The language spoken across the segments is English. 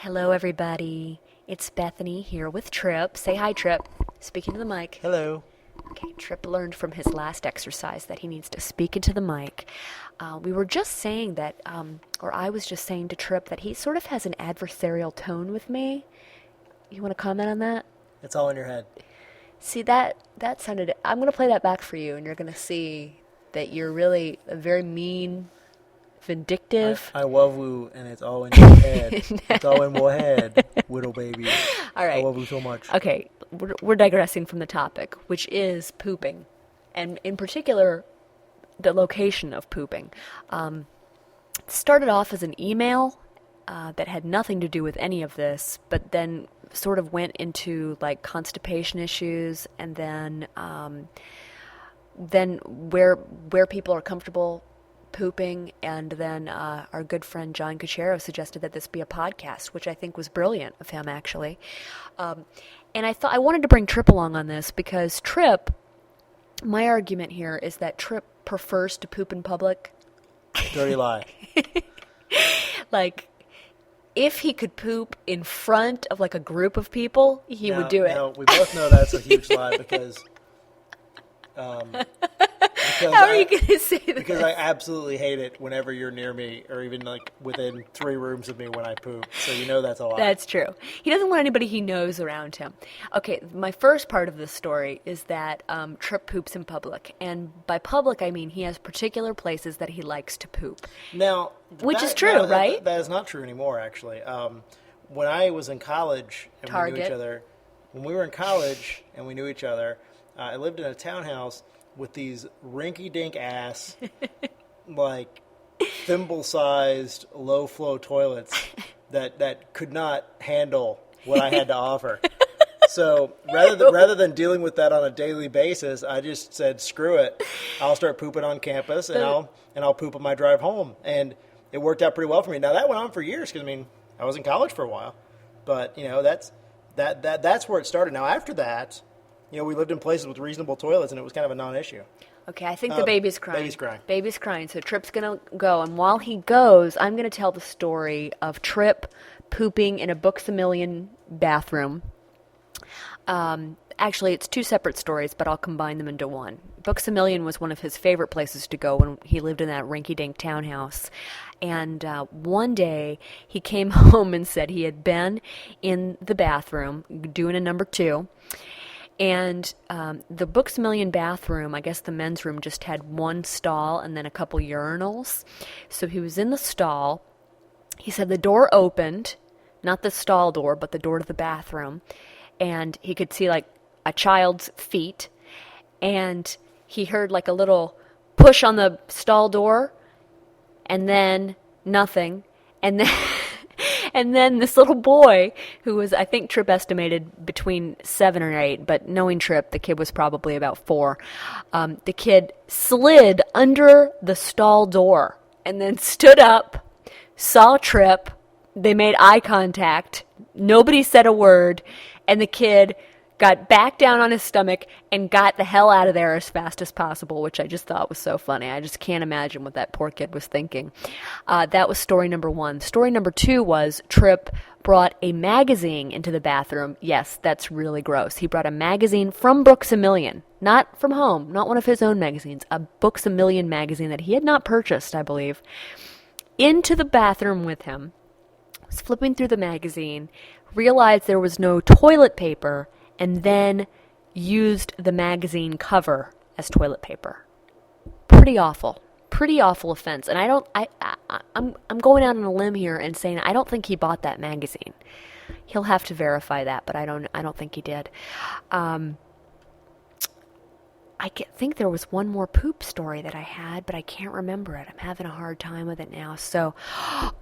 Hello, everybody. It's Bethany here with Trip. Say hi, Trip. Speaking to the mic. Hello. Okay, Trip learned from his last exercise that he needs to speak into the mic. We were just saying that, or I was just saying to Trip that he sort of has an adversarial tone with me. You want to comment on that? It's all in your head. See, that sounded... I'm going to play that back for you, and you're going to see that you're really a very mean, vindictive... I love you, and it's all in your head. It's all in my head, little baby. All right. I love you so much. Okay, we're digressing from the topic, which is pooping, and in particular, the location of pooping. It started off as an email that had nothing to do with any of this, but then sort of went into like constipation issues, and then where people are comfortable pooping, and then our good friend John Cuchero suggested that this be a podcast, which I think was brilliant of him, actually. And I thought I wanted to bring Trip along on this because Trip, my argument here is that Trip prefers to poop in public. Dirty lie. Like, if he could poop in front of like a group of people, he would do it. No, we both know that's a huge lie because How are you going to say that? Because I absolutely hate it whenever you're near me or even like within 3 rooms of me when I poop. So you know that's a lie. That's true. He doesn't want anybody he knows around him. Okay, my first part of the story is that Trip poops in public. And by public, I mean he has particular places that he likes to poop. Now, which is true, right? That is not true anymore, actually. When I was in college and we knew each other, when we were in college and we knew each other, I lived in a townhouse with these rinky-dink ass, like thimble-sized, low-flow toilets that could not handle what I had to offer. So rather than dealing with that on a daily basis, I just said, screw it. I'll start pooping on campus, and I'll poop on my drive home. And it worked out pretty well for me. Now, that went on for years because, I mean, I was in college for a while. But, you know, that's where it started. Now, after that... You know, we lived in places with reasonable toilets, and it was kind of a non-issue. Okay, I think the baby's crying. Baby's crying. Baby's crying, so Trip's going to go. And while he goes, I'm going to tell the story of Trip pooping in a Books-A-Million bathroom. Actually, it's 2 separate stories, but I'll combine them into one. Books-A-Million was one of his favorite places to go when he lived in that rinky-dink townhouse. And one day, he came home and said he had been in the bathroom doing a number 2. And the Books-A-Million bathroom, I guess the men's room, just had one stall and then a couple urinals. So he was in the stall. He said the door opened, not the stall door, but the door to the bathroom. And he could see like a child's feet. And he heard like a little push on the stall door. And then nothing. And then... And then this little boy, who was, I think Trip estimated between 7 or 8, but knowing Trip, the kid was probably about 4. The kid slid under the stall door and then stood up, saw Trip. They made eye contact. Nobody said a word. And the kid got back down on his stomach and got the hell out of there as fast as possible, which I just thought was so funny. I just can't imagine what that poor kid was thinking. That was story number 1. Story number 2 was Trip brought a magazine into the bathroom. Yes, that's really gross. He brought a magazine from Books-A-Million, not from home, not one of his own magazines, a Books-A-Million magazine that he had not purchased, I believe, into the bathroom with him. Was flipping through the magazine, realized there was no toilet paper, and then used the magazine cover as toilet paper. Pretty awful offense. And I'm going out on a limb here and saying I don't think he bought that magazine. He'll have to verify that, but I don't think he did. I think there was one more poop story that I had, but I can't remember it. I'm having a hard time with it now. So,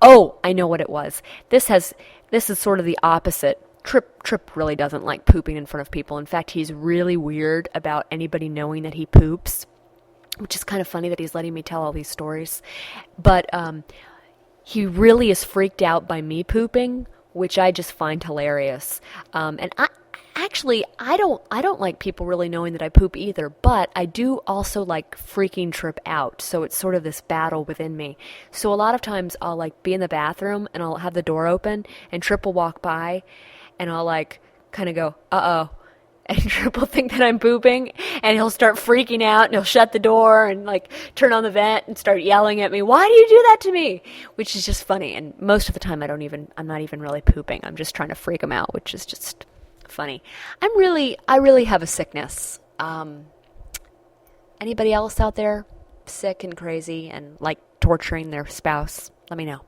I know what it was. This is sort of the opposite. Trip really doesn't like pooping in front of people. In fact, he's really weird about anybody knowing that he poops, which is kind of funny that he's letting me tell all these stories. But he really is freaked out by me pooping, which I just find hilarious. And Actually, I don't like people really knowing that I poop either, but I do also like freaking Trip out. So it's sort of this battle within me. So a lot of times I'll like be in the bathroom and I'll have the door open and Trip will walk by and I'll like kind of go, uh-oh. And Trip will think that I'm pooping and he'll start freaking out and he'll shut the door and like turn on the vent and start yelling at me, "Why do you do that to me?" Which is just funny. And most of the time I'm not even really pooping. I'm just trying to freak him out, which is just funny. I really have a sickness. Anybody else out there sick and crazy and like torturing their spouse? Let me know.